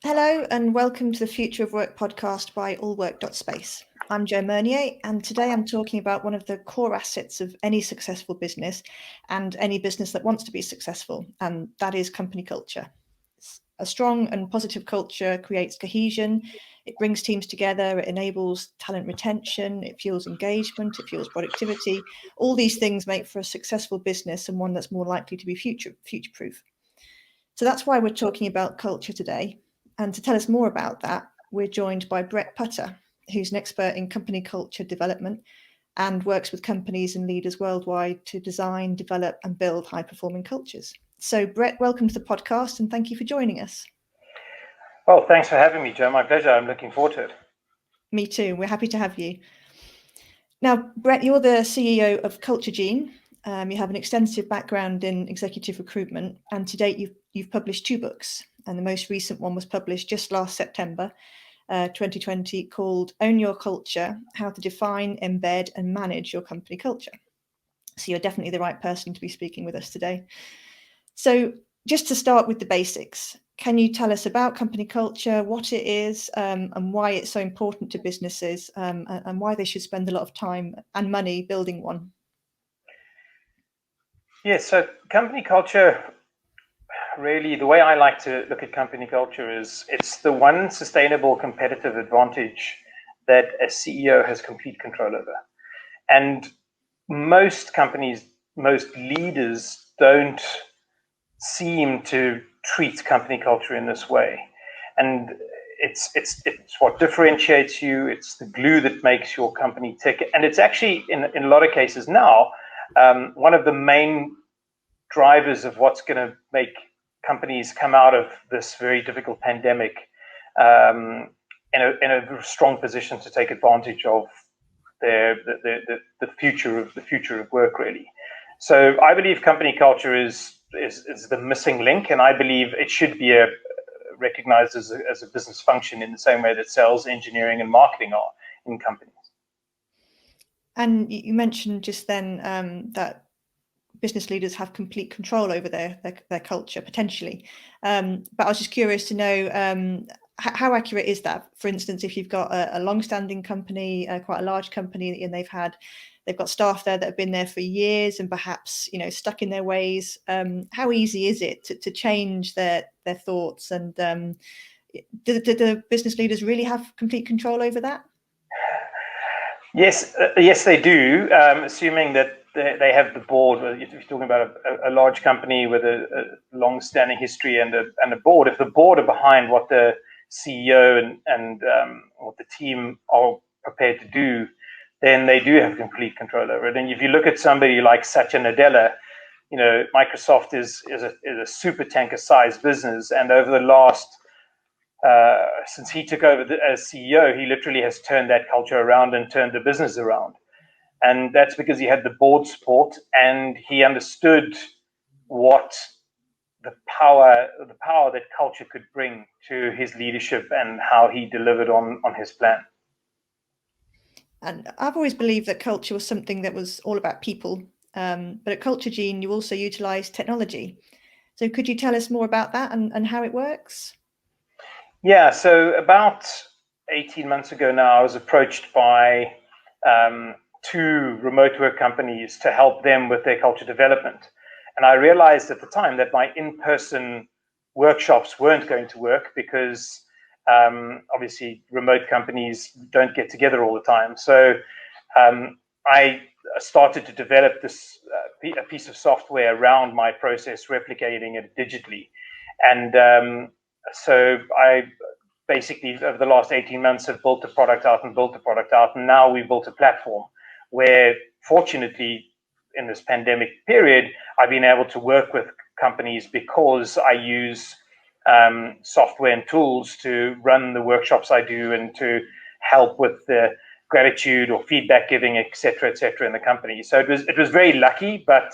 Hello and welcome to the Future of Work podcast by allwork.space. I'm Jo Mernier, and today I'm talking about one of the core assets of any successful business and any business that wants to be successful, and that is company culture. A strong and positive culture creates cohesion, it brings teams together, it enables talent retention, it fuels engagement, it fuels productivity. All these things make for a successful business and one that's more likely to be future-proof. So that's why we're talking about culture today. And to tell us more about that, we're joined by Brett Putter, who's an expert in company culture development and works with companies and leaders worldwide to design, develop, and build high-performing cultures. So, Brett, welcome to the podcast, and thank you for joining us. Well, thanks for having me, Jo. My pleasure. I'm looking forward to it. Me too. We're happy to have you. Now, Brett, you're the CEO of CultureGene. You have an extensive background in executive recruitment, and to date, you've published 2 books. And the most recent one was published just last September, 2020, called Own Your Culture, How to Define, Embed and Manage Your Company Culture. So you're definitely the right person to be speaking with us today. So just to start with the basics, can you tell us about company culture, what it is, and why it's so important to businesses, and why they should spend a lot of time and money building one? Yes, so company culture, really, the way I like to look at company culture is it's the one sustainable competitive advantage that a CEO has complete control over. And most companies, most leaders don't seem to treat company culture in this way. And it's what differentiates you. It's the glue that makes your company tick. And it's actually, in a lot of cases now, one of the main drivers of what's going to make companies come out of this very difficult pandemic in a strong position to take advantage of the future of work, really. So I believe company culture is the missing link, and I believe it should be recognized as a business function in the same way that sales, engineering, and marketing are in companies. And you mentioned just then that business leaders have complete control over their culture, potentially. But I was just curious to know, how accurate is that? For instance, if you've got a long-standing company, quite a large company, and they've got staff there that have been there for years and perhaps stuck in their ways, how easy is it to change their thoughts? And do the business leaders really have complete control over that? Yes, they do, assuming that they have the board. If you're talking about a large company with a long-standing history and a board, if the board are behind what the CEO and what the team are prepared to do, then they do have complete control over it. And if you look at somebody like Satya Nadella, Microsoft is a super tanker-sized business, and over the last since he took over as CEO, he literally has turned that culture around and turned the business around. And that's because he had the board support and he understood what the power that culture could bring to his leadership and how he delivered on his plan. And I've always believed that culture was something that was all about people. But at CultureGene, you also utilize technology. So could you tell us more about that and how it works? Yeah, so about 18 months ago now, I was approached by 2 remote work companies to help them with their culture development. And I realized at the time that my in-person workshops weren't going to work because obviously remote companies don't get together all the time. So I started to develop this a piece of software around my process, replicating it digitally. And so I basically, over the last 18 months, have built the product out. And now we've built a platform where, fortunately, in this pandemic period, I've been able to work with companies because I use software and tools to run the workshops I do and to help with the gratitude or feedback giving, et cetera, in the company. So it was very lucky, but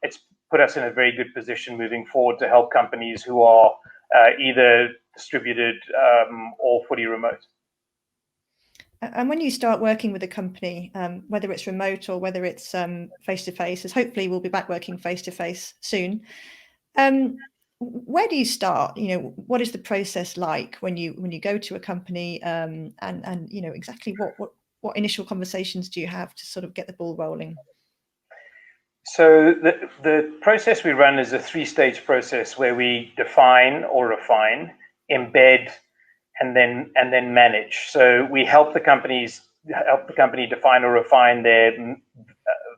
it's put us in a very good position moving forward to help companies who are either distributed or fully remote. And when you start working with a company, whether it's remote or whether it's face-to-face, as hopefully we'll be back working face-to-face soon, where do you start? What is the process like when you go to a company, and exactly what initial conversations do you have to sort of get the ball rolling? So the process we run is a 3-stage process where we define or refine, embed, and then manage. So we help the company define or refine their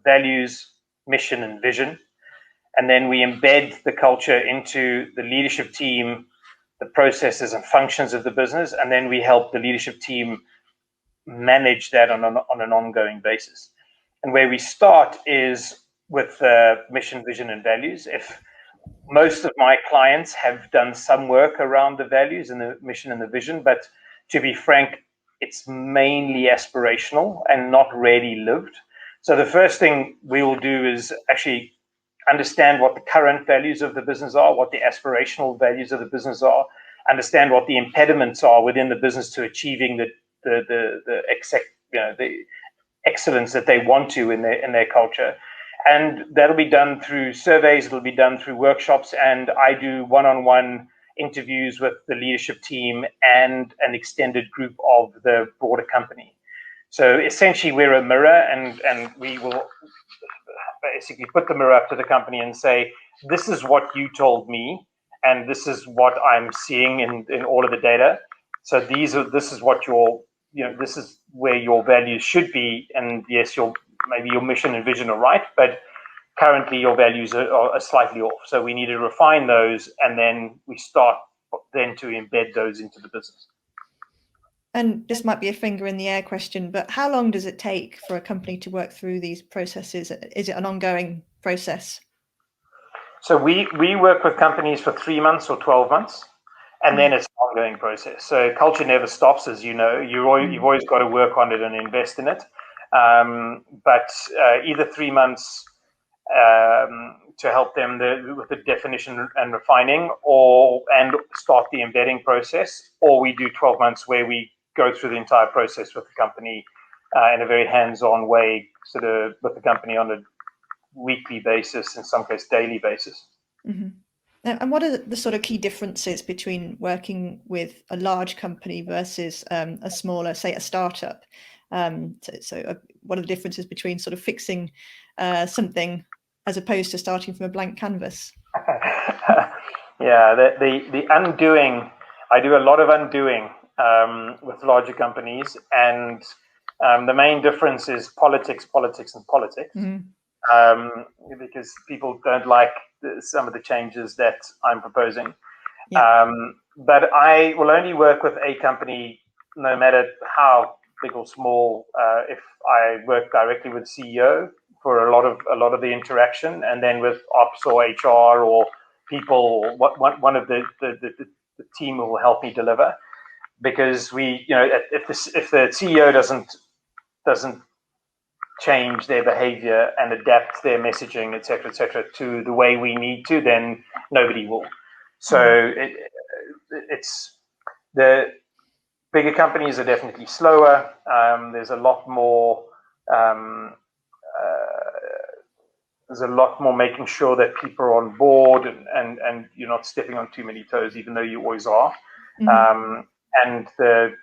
values, mission, and vision. And then we embed the culture into the leadership team, the processes and functions of the business, and then we help the leadership team manage that on an ongoing basis. And where we start is with mission, vision, and values. If most of my clients have done some work around the values and the mission and the vision, but to be frank, it's mainly aspirational and not really lived. So the first thing we will do is actually understand what the current values of the business are, what the aspirational values of the business are, understand what the impediments are within the business to achieving the excellence that they want to in their culture. And that'll be done through surveys, it'll be done through workshops, and I do one-on-one interviews with the leadership team and an extended group of the broader company. So essentially we're a mirror, and we will basically put the mirror up to the company and say, this is what you told me, and this is what I'm seeing in all of the data. So this is what this is where your values should be, and yes, maybe your mission and vision are right, but currently your values are slightly off. So we need to refine those, and then we start then to embed those into the business. And this might be a finger in the air question, but how long does it take for a company to work through these processes? Is it an ongoing process? So we work with companies for 3 months or 12 months, and then it's an ongoing process. So culture never stops, as you know. You've always got to work on it and invest in it. But either 3 months to help them with the definition and refining, and start the embedding process, or we do 12 months where we go through the entire process with the company in a very hands-on way, sort of with the company on a weekly basis, in some case daily basis. Mm-hmm. And what are the sort of key differences between working with a large company versus a smaller, say, a startup? What are the differences between sort of fixing something as opposed to starting from a blank canvas? Yeah, the undoing. I do a lot of undoing with larger companies, and the main difference is politics, and politics. Mm-hmm. Because people don't like some of the changes that I'm proposing. Yeah. But I will only work with a company, no matter how big or small, if I work directly with CEO for a lot of the interaction, and then with ops or HR or people, one of the team will help me deliver. Because if the CEO doesn't change their behavior and adapt their messaging, etc., to the way we need to, then nobody will. So it's the bigger companies are definitely slower. There's a lot more. There's a lot more making sure that people are on board, and you're not stepping on too many toes, even though you always are. Mm-hmm. And the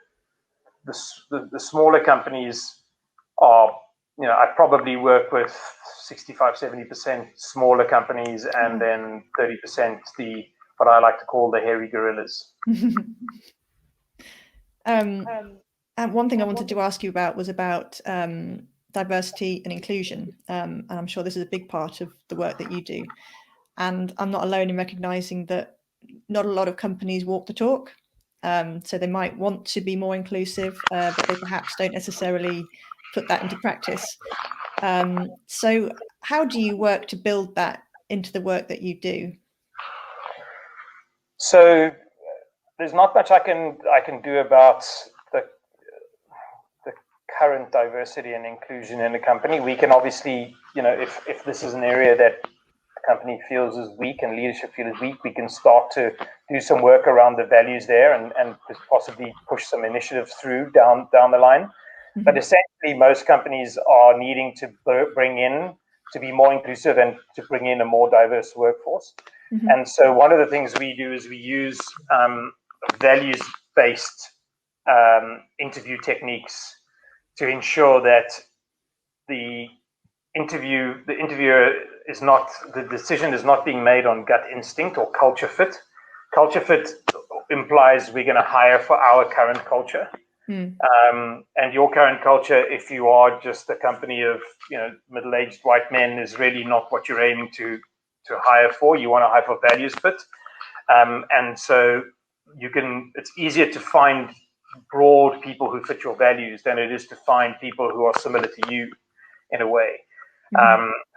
smaller companies are, I probably work with 65-70% smaller companies, and then 30% what I like to call the hairy gorillas. And one thing I wanted to ask you about was about diversity and inclusion. And I'm sure this is a big part of the work that you do. And I'm not alone in recognizing that not a lot of companies walk the talk. So they might want to be more inclusive, but they perhaps don't necessarily put that into practice. So how do you work to build that into the work that you do? So there's not much I can do about the current diversity and inclusion in the company. We can obviously, if this is an area that the company feels is weak and leadership feels weak, we can start to do some work around the values there, and possibly push some initiatives through down the line. Mm-hmm. But essentially, most companies are needing to bring in, to be more inclusive and to bring in a more diverse workforce. Mm-hmm. And so one of the things we do is we use values-based interview techniques to ensure that the interviewer is not, the decision is not being made on gut instinct or culture fit. Culture fit implies we're going to hire for our current culture. And your current culture, if you are just a company of middle-aged white men, is really not what you're aiming to hire for. You want to hire for values fit, and so it's easier to find broad people who fit your values than it is to find people who are similar to you in a way.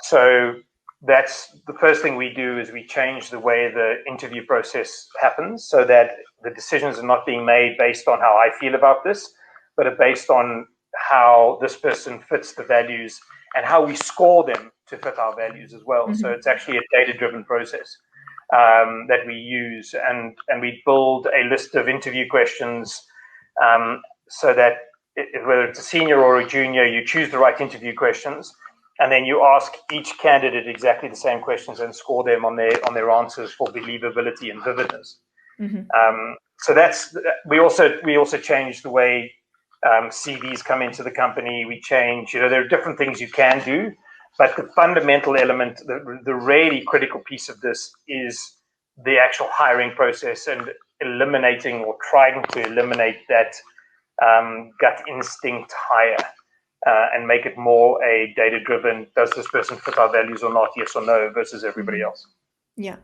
So that's the first thing we do, is we change the way the interview process happens so that the decisions are not being made based on how I feel about this, but are based on how this person fits the values and how we score them to fit our values as well. So it's actually a data-driven process that we use, and we build a list of interview questions so that whether it's a senior or a junior, you choose the right interview questions, and then you ask each candidate exactly the same questions and score them on their answers for believability and vividness. So that's we also change the way CVs come into the company. We change, there are different things you can do, but the fundamental element, the really critical piece of this is the actual hiring process and eliminating or trying to eliminate that gut instinct hire and make it more a data-driven, does this person fit our values or not, yes or no, versus everybody else. Yeah.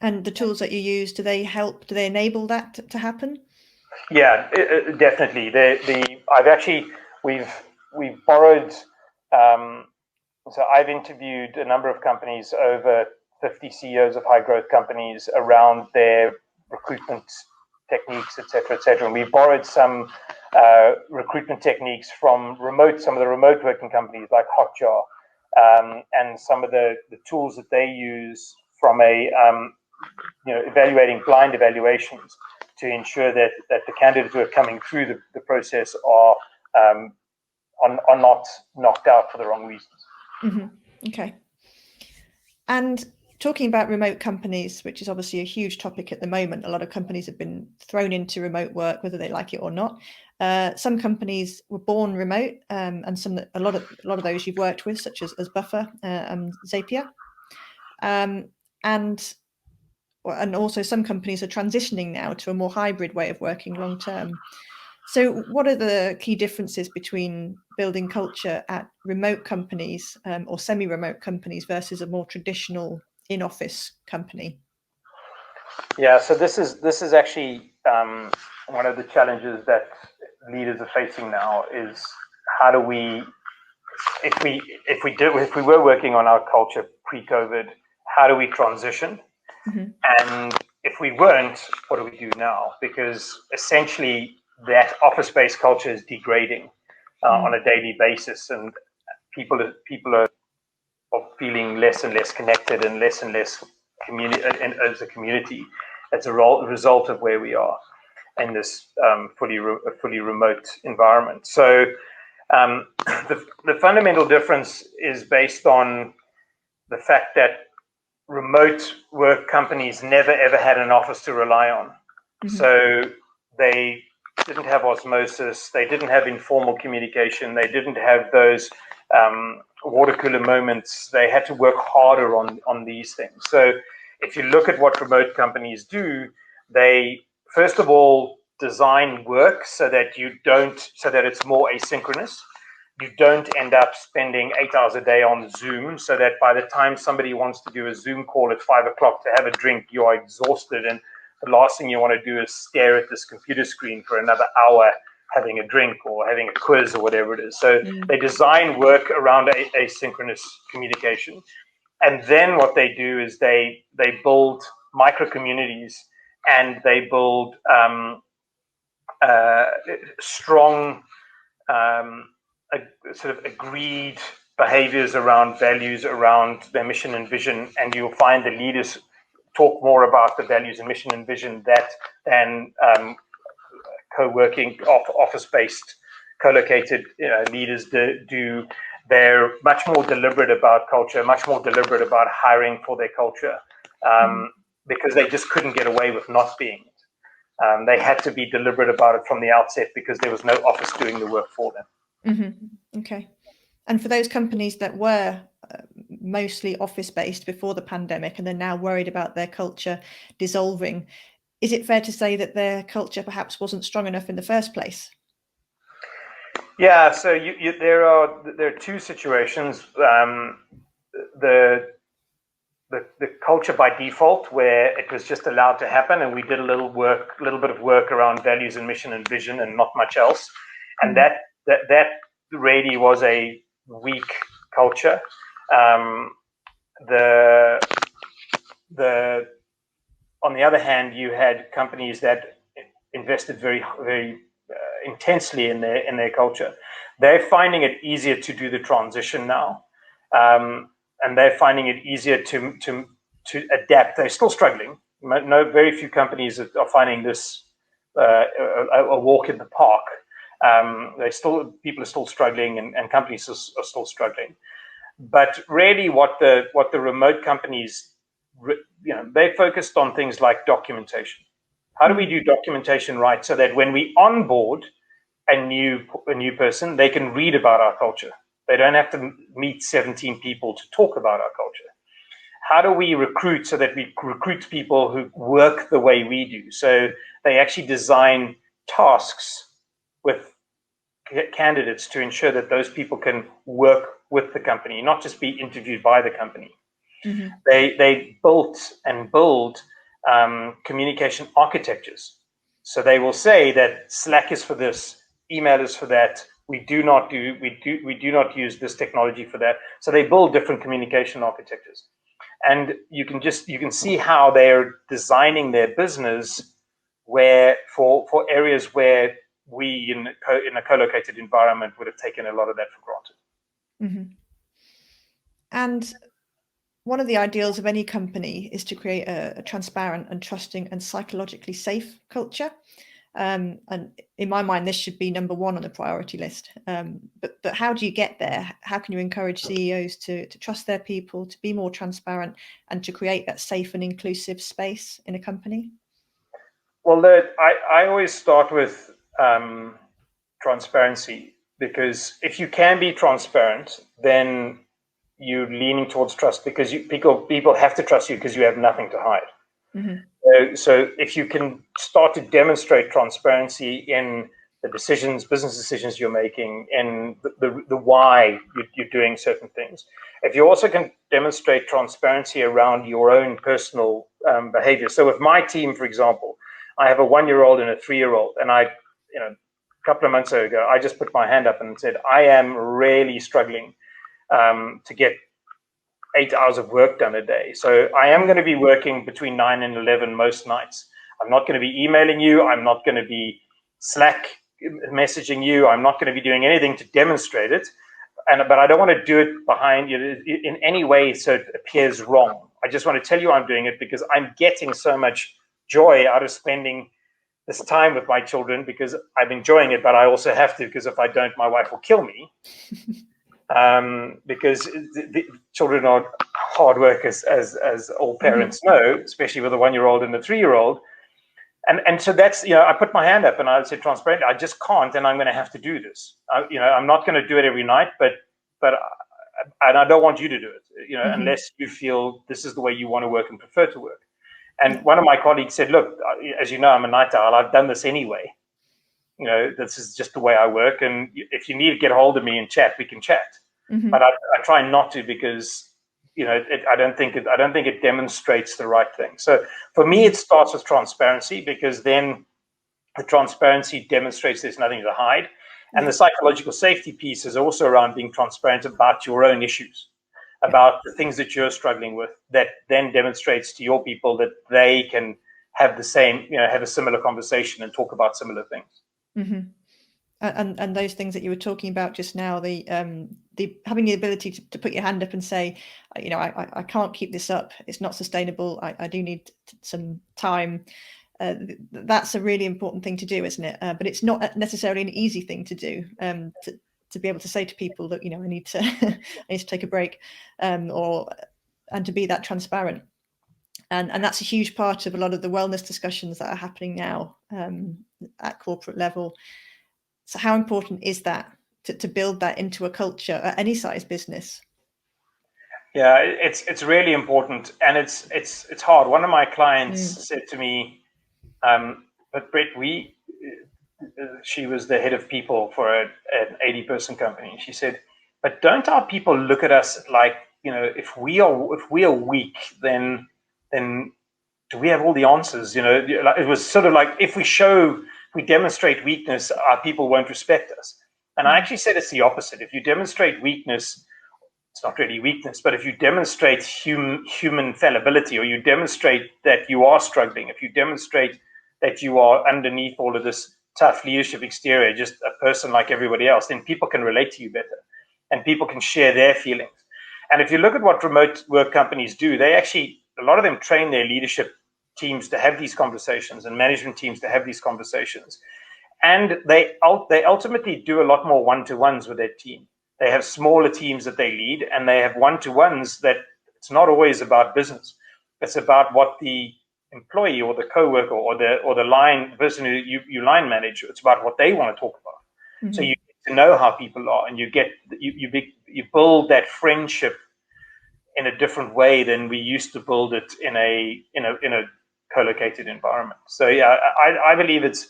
And the tools that you use, do they help? Do they enable that to happen? Yeah, definitely. We've borrowed. So I've interviewed a number of companies, over 50 CEOs of high growth companies, around their recruitment techniques, et cetera, and we borrowed some recruitment techniques from some of the remote working companies like Hotjar, and some of the tools that they use from evaluating blind evaluations to ensure that the candidates who are coming through the process are not knocked out for the wrong reasons. Okay. And talking about remote companies, which is obviously a huge topic at the moment, a lot of companies have been thrown into remote work, whether they like it or not. Some companies were born remote, and a lot of those you've worked with, such as Buffer and Zapier, and also some companies are transitioning now to a more hybrid way of working long term. So what are the key differences between building culture at remote companies or semi-remote companies versus a more traditional in-office company? Yeah, so this is actually one of the challenges that leaders are facing now, is how do we, if we were working on our culture pre-COVID, how do we transition? And if we weren't, what do we do now? Because essentially that office-based culture is degrading on a daily basis, and people are feeling less and less connected and less as a community. As a result of where we are in this fully remote environment. So the fundamental difference is based on the fact that remote work companies never ever had an office to rely on. So they didn't have osmosis, they didn't have informal communication, they didn't have those water cooler moments. They had to work harder on these things. So if you look at what remote companies do, they first of all design work so that it's more asynchronous. You don't end up spending 8 hours a day on Zoom, so that by the time somebody wants to do a Zoom call at 5 o'clock to have a drink, you are exhausted, and the last thing you want to do is stare at this computer screen for another hour having a drink or having a quiz or whatever it is. So they design work around asynchronous communication. And then what they do is they build micro communities, and they build strong sort of agreed behaviors around values, around their mission and vision. And you'll find the leaders talk more about the values and mission and vision than co-working, office-based, co-located leaders do. They're much more deliberate about culture, much more deliberate about hiring for their culture, because they just couldn't get away with not being it. They had to be deliberate about it from the outset because there was no office doing the work for them. Okay. And for those companies that were mostly office-based before the pandemic and they're now worried about their culture dissolving, is it fair to say that their culture perhaps wasn't strong enough in the first place? Yeah, so there are two situations. The culture by default, where it was just allowed to happen, and we did a little bit of work around values and mission and vision, and not much else. And that really was a weak culture. On the other hand, you had companies that invested very intensely in their culture. They're finding it easier to do the transition now, and they're finding it easier to adapt. They're still struggling. Very few companies are finding this a walk in the park. People are still struggling, and companies are still struggling. But really, what the remote companies, they focused on things like documentation. How do we do documentation right so that when we onboard a new person, they can read about our culture? They don't have to meet 17 people to talk about our culture. How do we recruit so that we recruit people who work the way we do? So they actually design tasks with candidates to ensure that those people can work with the company, not just be interviewed by the company. They built and build communication architectures. So they will say that Slack is for this, email is for that. We do not use this technology for that. So they build different communication architectures, and you can see how they're designing their business where for areas where we in a co-located environment would have taken a lot of that for granted. And one of the ideals of any company is to create a transparent and trusting and psychologically safe culture. And in my mind, this should be number one on the priority list. But how do you get there? How can you encourage CEOs to trust their people, to be more transparent, and to create that safe and inclusive space in a company? Well, I always start with transparency, because if you can be transparent, then you're leaning towards trust, because people have to trust you because you have nothing to hide. So if you can start to demonstrate transparency in the business decisions you're making, in the why you're doing certain things, if you also can demonstrate transparency around your own personal behavior. So with my team, for example, I have a 1-year-old and a 3-year-old, and a couple of months ago, I just put my hand up and said, I am really struggling to get 8 hours of work done a day. So I am going to be working between 9 and 11 most nights. I'm not going to be emailing you. I'm not going to be Slack messaging you. I'm not going to be doing anything to demonstrate it. But I don't want to do it behind you in any way so it appears wrong. I just want to tell you I'm doing it because I'm getting so much joy out of spending this time with my children, because I'm enjoying it, but I also have to, because if I don't, my wife will kill me. Because the children are hard work, as all parents know, especially with a 1-year-old and a 3-year-old. And so that's, I put my hand up and I said transparently, I just can't, and I'm going to have to do this. I'm not going to do it every night, but I don't want you to do it, unless you feel this is the way you want to work and prefer to work. And one of my colleagues said, look, as you know, I'm a night owl. I've done this anyway. This is just the way I work. And if you need to get a hold of me and chat, we can chat. But I try not to, because I don't think it demonstrates the right thing. So for me, it starts with transparency, because then the transparency demonstrates there's nothing to hide. And the psychological safety piece is also around being transparent about your own issues, about the things that you're struggling with, that then demonstrates to your people that they can have the same, have a similar conversation and talk about similar things. And those things that you were talking about just now, the having the ability to put your hand up and say, I can't keep this up. It's not sustainable. I do need some time. That's a really important thing to do, isn't it? But it's not necessarily an easy thing to do. To be able to say to people that I need to I need to take a break, and to be that transparent. And that's a huge part of a lot of the wellness discussions that are happening now at corporate level. So how important is that to build that into a culture at any size business? Yeah, it's really important, and it's hard. One of my clients said to me, "But Brett, she was the head of people for an 80-person company. She said, but don't our people look at us like, if we are weak, then do we have all the answers? It was sort of like, if we demonstrate weakness, our people won't respect us. And I actually said it's the opposite. If you demonstrate weakness, it's not really weakness, but if you demonstrate human fallibility, or you demonstrate that you are struggling, if you demonstrate that you are underneath all of this tough leadership exterior, just a person like everybody else, then people can relate to you better, and people can share their feelings. And if you look at what remote work companies do, they actually, a lot of them train their leadership teams to have these conversations, and management teams to have these conversations. And they ultimately do a lot more one-to-ones with their team. They have smaller teams that they lead, and they have one-to-ones that it's not always about business. It's about what the employee or the coworker or the person who you line manage, it's about what they want to talk about. Mm-hmm. So you get to know how people are, and you build that friendship in a different way than we used to build it in a co-located environment. So yeah, I believe it's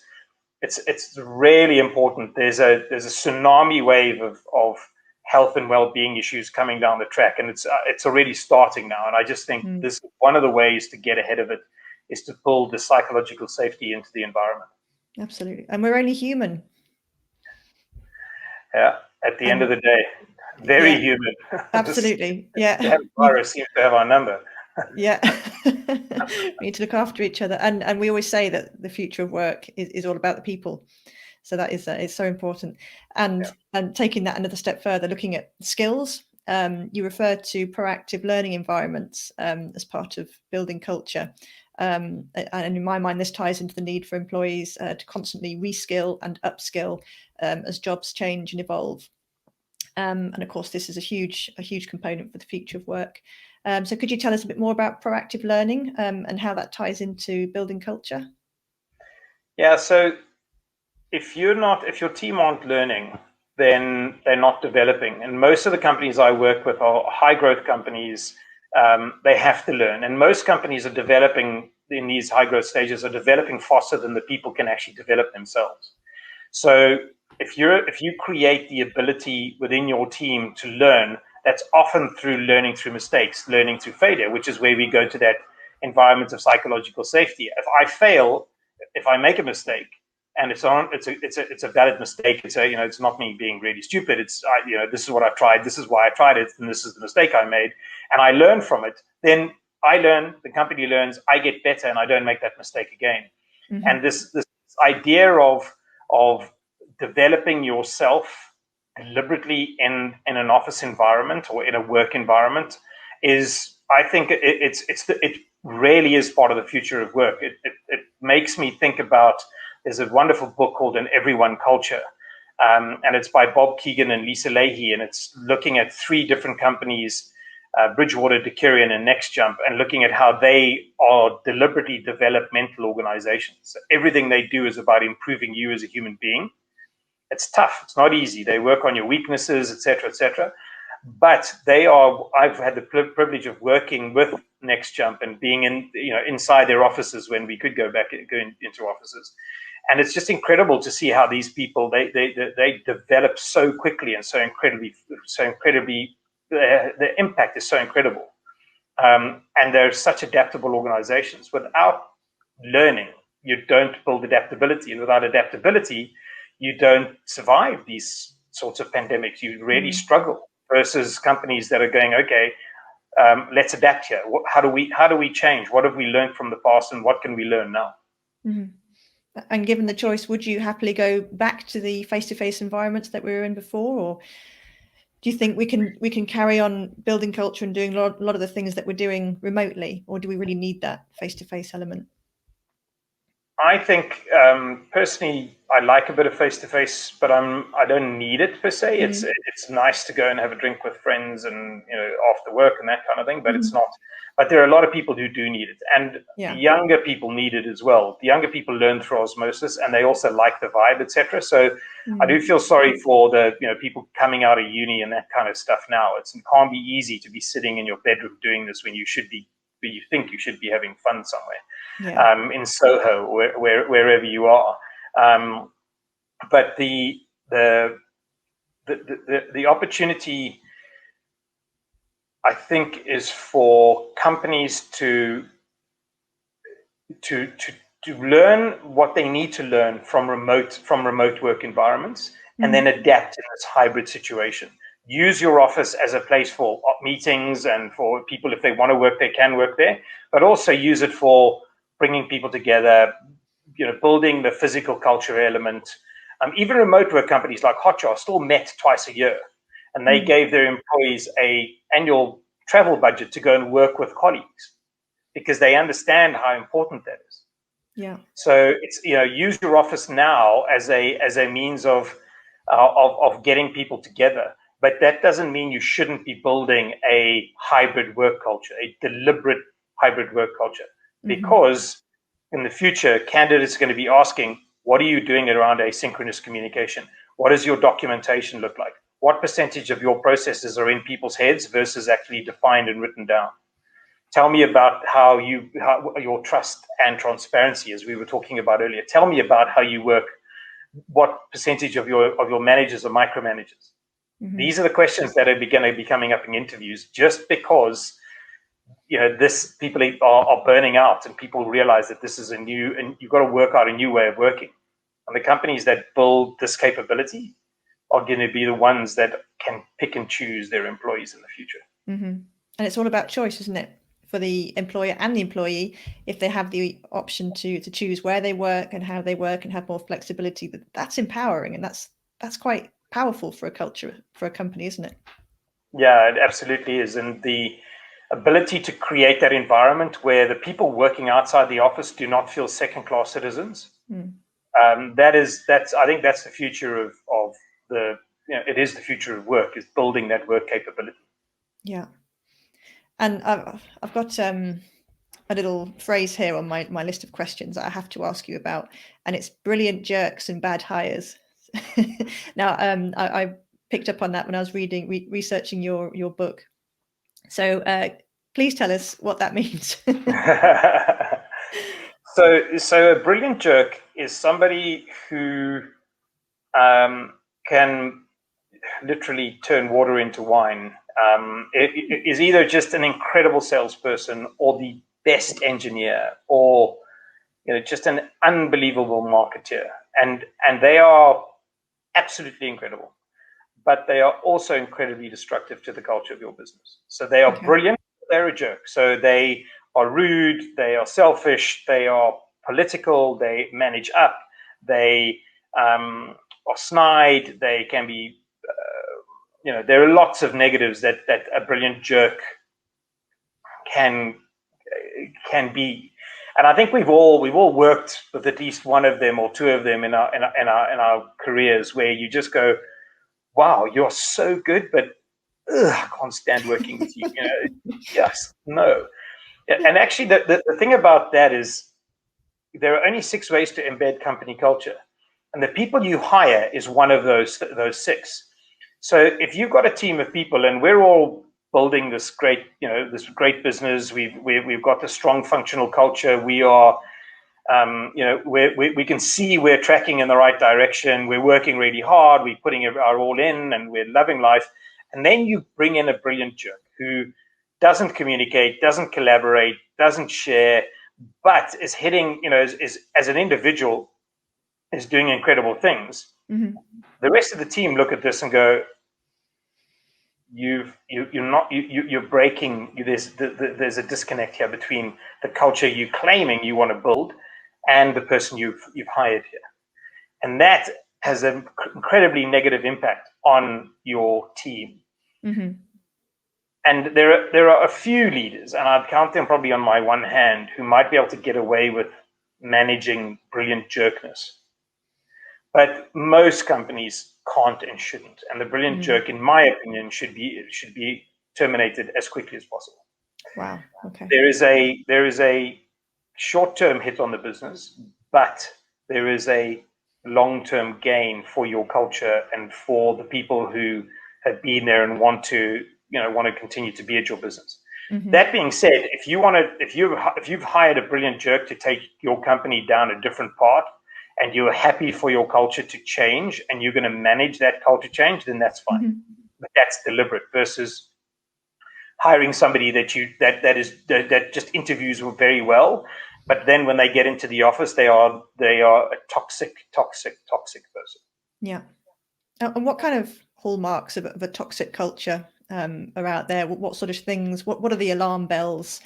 really important. There's a tsunami wave of health and well-being issues coming down the track, and it's already starting now. And I just think this is one of the ways to get ahead of it, is to build the psychological safety into the environment. Absolutely, and we're only human. Yeah, at the end of the day, very human. Absolutely, yeah. The virus seems to have our number. Yeah, we need to look after each other, and we always say that the future of work is all about the people. So that is it's so important. And taking that another step further, looking at skills, you referred to proactive learning environments as part of building culture. And in my mind, this ties into the need for employees to constantly reskill and upskill as jobs change and evolve. And of course, this is a huge component for the future of work. So could you tell us a bit more about proactive learning and how that ties into building culture? Yeah, so if your team aren't learning, then they're not developing. And most of the companies I work with are high growth companies. They have to learn. And most companies are developing in these high growth stages, are developing faster than the people can actually develop themselves. So if you create the ability within your team to learn, that's often through learning through mistakes, learning through failure, which is where we go to that environment of psychological safety. If I fail, if I make a mistake, and it's a valid mistake, it's not me being really stupid. This is what I've tried. This is why I tried it, and this is the mistake I made, and I learn from it. Then I learn, the company learns, I get better, and I don't make that mistake again. Mm-hmm. And this idea of developing yourself deliberately in an office environment or in a work environment is, I think, it really is part of the future of work. It makes me think about, there's a wonderful book called An Everyone Culture, and it's by Bob Keegan and Lisa Leahy, and it's looking at 3 different companies, Bridgewater, Decurion, and NextJump, and looking at how they are deliberately developmental organizations. So everything they do is about improving you as a human being. It's tough. It's not easy. They work on your weaknesses, etc., etc. But I've had the privilege of working with NextJump and being inside their offices when we could go into offices. And it's just incredible to see how these people, they develop so quickly and so incredibly, the impact is so incredible. And they're such adaptable organizations. Without learning, you don't build adaptability. And without adaptability, you don't survive these sorts of pandemics. You really struggle, versus companies that are going, okay, let's adapt here. How do we change? What have we learned from the past, and what can we learn now? Mm-hmm. And given the choice, would you happily go back to the face-to-face environments that we were in before, or do you think we can carry on building culture and doing a lot of the things that we're doing remotely, or do we really need that face-to-face element? I think personally, I like a bit of face to face, but I don't need it per se. It's nice to go and have a drink with friends and after work and that kind of thing. But it's not. But there are a lot of people who do need it, and the younger people need it as well. The younger people learn through osmosis, and they also like the vibe, etc. So I do feel sorry for the people coming out of uni and that kind of stuff now. It can't be easy to be sitting in your bedroom doing this when you should be. You think you should be having fun somewhere. In Soho, wherever you are. But the opportunity, I think, is for companies to learn what they need to learn from remote work environments, and then adapt in this hybrid situation. Use your office as a place for meetings and for people, if they want to work, they can work there, but also use it for bringing people together, building the physical culture element. Even remote work companies like Hotjar still met twice a year, and they gave their employees a annual travel budget to go and work with colleagues because they understand how important that is. Yeah. So it's use your office now as a means of getting people together. But that doesn't mean you shouldn't be building a hybrid work culture, a deliberate hybrid work culture, because in the future, candidates are going to be asking, what are you doing around asynchronous communication? What does your documentation look like? What percentage of your processes are in people's heads versus actually defined and written down? Tell me about how your trust and transparency, as we were talking about earlier. Tell me about how you work. What percentage of your managers are micromanagers? These are the questions that are going to be coming up in interviews, just because people are burning out, and people realize that this is and you've got to work out a new way of working. And the companies that build this capability are going to be the ones that can pick and choose their employees in the future. And it's all about choice, isn't it? For the employer and the employee, if they have the option to choose where they work and how they work and have more flexibility, that's empowering, and that's quite powerful for a culture, for a company, isn't it? Yeah, it absolutely is. And the ability to create that environment where the people working outside the office do not feel second-class citizens. I think that's the future of the. It is the future of work, is building that work capability. Yeah, and I've got a little phrase here on my list of questions that I have to ask you about, and it's brilliant jerks and bad hires. Now, I picked up on that when I was researching your book. So please tell us what that means. So a brilliant jerk is somebody who can literally turn water into wine. It is either just an incredible salesperson, or the best engineer, or just an unbelievable marketeer, and they are absolutely incredible, but they are also incredibly destructive to the culture of your business. So they are brilliant, they're a jerk. So they are rude, they are selfish, they are political, they manage up, they are snide, they can be, there are lots of negatives that a brilliant jerk can be. And I think we've all worked with at least one of them or two of them in our careers, where you just go, wow, you're so good, but I can't stand working with you. Yes, no. And actually, the thing about that is there are only 6 ways to embed company culture, and the people you hire is one of those 6. So if you've got a team of people, and we're all building this great business, we've got a strong functional culture. We are. We can see we're tracking in the right direction. We're working really hard. We're putting our all in, and we're loving life. And then you bring in a brilliant jerk who doesn't communicate, doesn't collaborate, doesn't share, but is hitting, is as an individual is doing incredible things. The rest of the team look at this and go, you're breaking. There's a disconnect here between the culture you're claiming you want to build and the person you've hired here, and that has an incredibly negative impact on your team. And there are a few leaders, and I'd count them probably on my one hand, who might be able to get away with managing brilliant jerkness. But most companies can't and shouldn't. And the brilliant jerk, in my opinion, should be terminated as quickly as possible. Wow. Okay. There is a short-term hit on the business, but there is a long-term gain for your culture and for the people who have been there and want to continue to be at your business. That being said, if you've hired a brilliant jerk to take your company down a different path, and you're happy for your culture to change, and you're going to manage that culture change, then that's fine. But that's deliberate versus hiring somebody that just interviews very well, but then when they get into the office, they are a toxic person. Yeah. And what kind of hallmarks of a toxic culture are out there? What sort of things? What are the alarm bells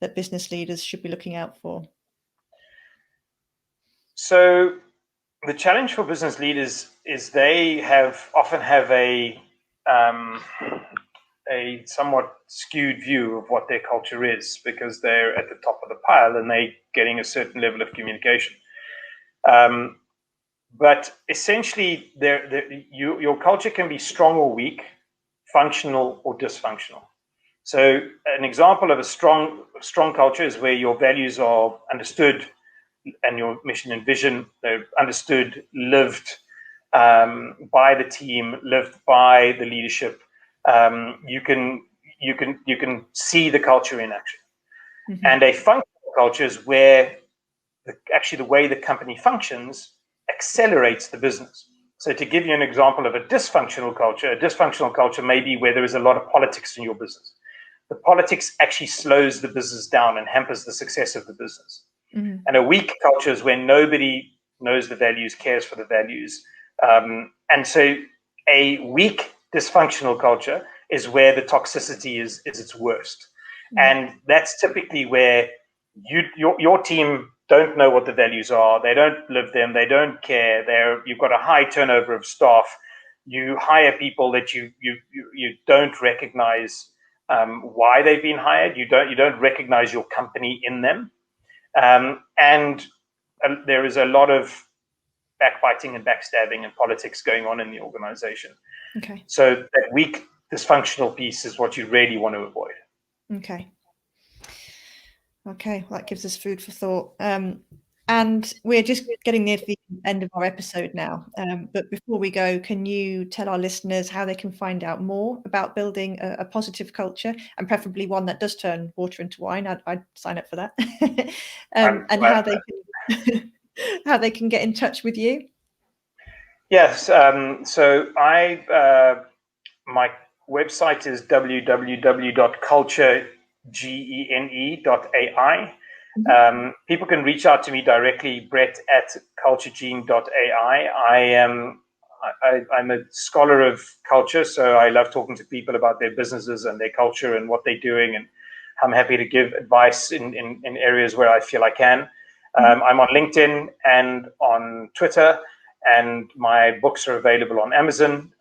that business leaders should be looking out for? So the challenge for business leaders is they often have a somewhat skewed view of what their culture is, because they're at the top of the pile and they're getting a certain level of communication. But essentially, your culture can be strong or weak, functional or dysfunctional. So an example of a strong culture is where your values are understood and your mission and vision, they're understood, lived by the team, lived by the leadership. You can see the culture in action. And a functional culture is where the way the company functions accelerates the business. So to give you an example of a dysfunctional culture may be where there is a lot of politics in your business. The politics actually slows the business down and hampers the success of the business. And a weak culture is when nobody knows the values, cares for the values. And so a weak, dysfunctional culture is where the toxicity is its worst. And that's typically where your team don't know what the values are. They don't live them. They don't care. You've got a high turnover of staff. You hire people that you don't recognize why they've been hired. You don't recognize your company in them. And there is a lot of backbiting and backstabbing and politics going on in the organization. Okay. So that weak, dysfunctional piece is what you really want to avoid. Okay. Well, that gives us food for thought. And we're just getting near the end of our episode now. But before we go, can you tell our listeners how they can find out more about building a positive culture, and preferably one that does turn water into wine? I'd sign up for that. And how they can get in touch with you? Yes. So my website is www.culturegene.ai. People can reach out to me directly, brett@culturegene.ai. I'm a scholar of culture, so I love talking to people about their businesses and their culture and what they're doing, and I'm happy to give advice in areas where I feel I can. I'm on LinkedIn and on Twitter, and my books are available on Amazon.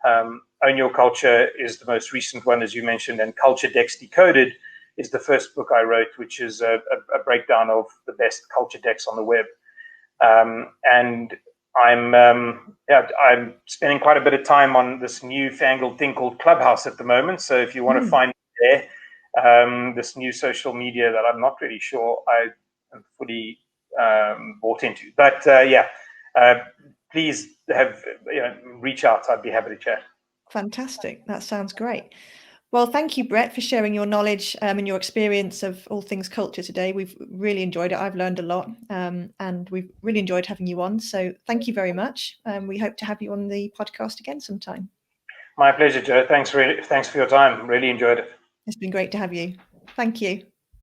Own Your Culture is the most recent one, as you mentioned, and Culture Decks Decoded is the first book I wrote, which is a breakdown of the best culture decks on the web. And I'm spending quite a bit of time on this newfangled thing called Clubhouse at the moment. So if you want to find me there, this new social media that I'm not really sure I am fully bought into. But please reach out. I'd be happy to chat. Fantastic. That sounds great. Well, thank you, Brett, for sharing your knowledge and your experience of all things culture today. We've really enjoyed it. I've learned a lot, and we've really enjoyed having you on. So thank you very much. We hope to have you on the podcast again sometime. My pleasure, Joe. Thanks for your time. Really enjoyed it. It's been great to have you. Thank you.